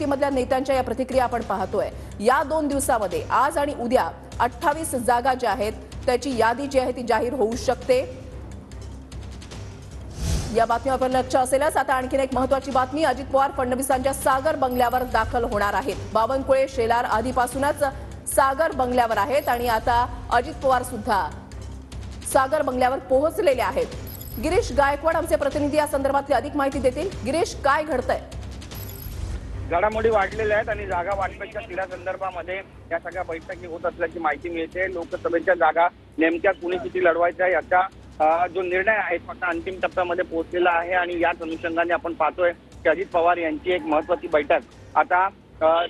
दिल्लीमधल्या नेत्यांच्या या प्रतिक्रिया आपण पाहतोय। या 2 दिवसामध्ये आज आणि उद्या 28 जागा ज्या आहेत त्याची यादी जी आहे ती जाहीर होऊ शकते। या बातमीवर लक्ष असेलच। आता आणखीन एक महत्त्वाची बातमी, अजित पवार फडणवीसांच्या सागर बंगल्यावर दाखल होणार आहेत। बावनकुळे शेलार आधीपासूनच सागर बंगल्यावर आहेत आणि आता अजित पवार सुद्धा सागर बंगल्यावर पोहोचलेले आहेत। गिरीश गायकवाड आमचे प्रतिनिधी या संदर्भातली अधिक माहिती देतील। गिरीश, काय घडतंय? घडामोडी वाढलेल्या आहेत आणि जागा वाटपाच्या तिढ्या संदर्भामध्ये या सगळ्या बैठकी होत असल्याची माहिती मिळते। लोकसभेच्या जागा नेमक्या कुणी किती लढवायच्या याचा जो निर्णय आहे फक्त अंतिम टप्प्यामध्ये पोहोचलेला आहे आणि याच अनुषंगाने आपण पाहतोय की अजित पवार यांची एक महत्त्वाची बैठक आता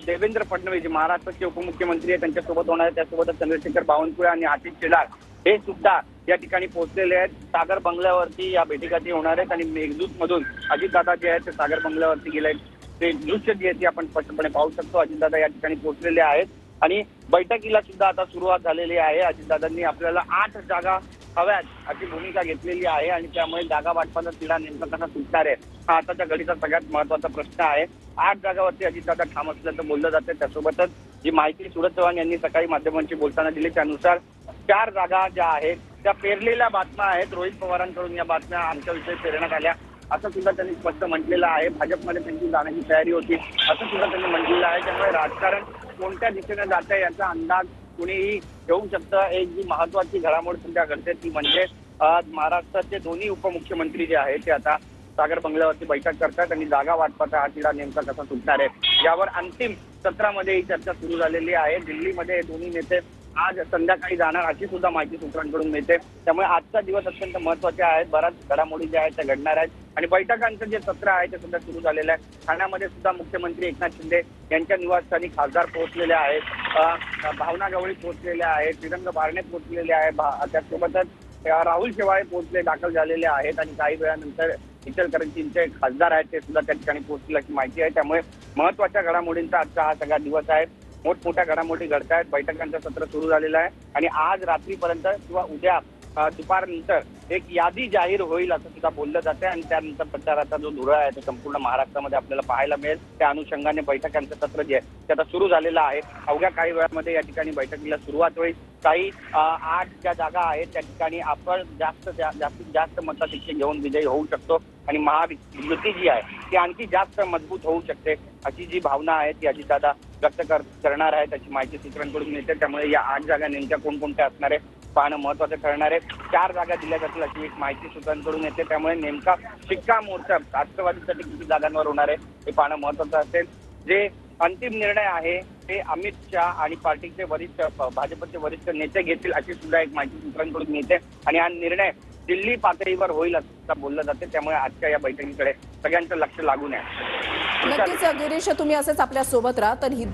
देवेंद्र फडणवीस महाराष्ट्राचे उपमुख्यमंत्री आहेत त्यांच्यासोबत होणार आहे। त्यासोबतच चंद्रशेखर बावनकुळे आणि आतिश शेलार हे सुद्धा या ठिकाणी पोहोचलेले आहेत। सागर बंगल्यावरती या बैठकाची होणार आहेत आणि मेघदूत मधून अजितदादा जे आहेत ते सागर बंगल्यावरती गेले आहेत। ते दृश्य जे आहे ते आपण स्पष्टपणे पाहू शकतो। अजितदादा या ठिकाणी पोहोचलेले आहेत आणि बैठकीला सुद्धा आता सुरुवात झालेली आहे। अजितदादांनी आपल्याला 8 जागा हव्यात अशी भूमिका घेतलेली आहे आणि त्यामुळे जागा वाटपाचा तिढा नेमका कसा सुटणार आहे हा आताच्या घडीचा सगळ्यात महत्त्वाचा प्रश्न आहे। 8 जागावरती अजितदादा ठाम असल्याचं बोललं जाते। त्यासोबतच जी माहिती सुरज चव्हाण यांनी सकाळी माध्यमांशी बोलताना दिली त्यानुसार 4 जागा ज्या आहेत त्या पेरलेल्या बातम्या आहेत। रोहित पवारांकडून या बातम्या आमच्याविषयी पेरण्यात आल्या असं सुद्धा त्यांनी स्पष्ट म्हटलेलं आहे। भाजपमध्ये त्यांची जाण्याची तयारी होती असं सुद्धा त्यांनी म्हटलेलं आहे। त्यामुळे राजकारण कोणत्या दिशेने जात आहे याचा अंदाज कुणीही घेऊ शकतं। एक जी महत्त्वाची घडामोड सध्या घडते ती म्हणजे महाराष्ट्राचे दोन्ही उपमुख्यमंत्री जे आहेत ते आता सागर बंगल्यावरती बैठक करतात आणि जागा वाटपाचा हा तिढा नेमका कसा सुटणार आहे यावर अंतिम सत्रामध्ये ही चर्चा सुरू झालेली आहे। दिल्लीमध्ये दोन्ही नेते आज संध्याकाळी जाणार अशी सुद्धा माहिती सूत्रांकडून मिळते। त्यामुळे आजचा दिवस अत्यंत महत्त्वाचे आहेत। बऱ्याच घडामोडी ज्या आहेत त्या घडणार आहेत आणि बैठकांचं जे सत्र आहे ते सुद्धा सुरू झालेलं आहे। ठाण्यामध्ये सुद्धा मुख्यमंत्री एकनाथ शिंदे यांच्या निवासस्थानी खासदार पोहोचलेले आहेत, भावना गवळी पोहोचलेले आहेत, श्रीरंग बारणे पोहोचलेले आहेत, त्यासोबतच राहुल शेवाळे पोहोचले दाखल झालेले आहेत आणि काही वेळानंतर इचलकरंजीचे खासदार आहेत ते सुद्धा त्या ठिकाणी पोहोचल्याची माहिती आहे। त्यामुळे महत्त्वाच्या घडामोडींचा आजचा हा सगळा दिवस आहे। मोठमोठ्या घडामोडी घडत आहेत। बैठकांचं सत्र सुरू झालेलं आहे आणि आज रात्रीपर्यंत किंवा उद्या दुपारनंतर एक यादी जाहीर होईल असं सुद्धा बोललं जाते आणि त्यानंतर प्रचाराचा जो धुरा आहे तो संपूर्ण महाराष्ट्रामध्ये आपल्याला पाहायला मिळेल। त्या अनुषंगाने बैठकांचं सत्र जे आहे ते आता सुरू झालेलं आहे। अवघ्या काही वेळामध्ये या ठिकाणी बैठकीला सुरुवात होईल। काही 8 ज्या जागा आहेत त्या ठिकाणी आपण जास्तीत जास्त मताधिक्य घेऊन विजयी होऊ शकतो आणि महायुती जी आहे ती आणखी जास्त मजबूत होऊ शकते अशी जी भावना आहे ती अजितदादा व्यक्त करणार आहे त्याची माहिती सूत्रांकडून मिळते। त्यामुळे या 8 जागा नेमक्या कोणकोणत्या असणार आहे पाहणं महत्त्वाचं ठरणार आहे। 4 जागा दिल्या जातील अशी एक माहिती सूत्रांकडून येते। त्यामुळे नेमका शिक्कामोर्तब राष्ट्रवादीसाठी किती जागांवर होणार आहे हे पाहणं महत्त्वाचं असेल। जे अंतिम निर्णय आहे ते अमित शहा आणि पार्टीचे वरिष्ठ भाजपचे वरिष्ठ नेते घेतील अशी सुद्धा एक माहिती सूत्रांकडून मिळते आणि हा निर्णय दिल्ली पातळीवर होईल असं बोललं जाते। त्यामुळे आजच्या या बैठकीकडे सगळ्यांचं लक्ष लागून आहे। नक्कीच गिरीश, तुम्ही असेच आपल्या सोबत राहा। तर ही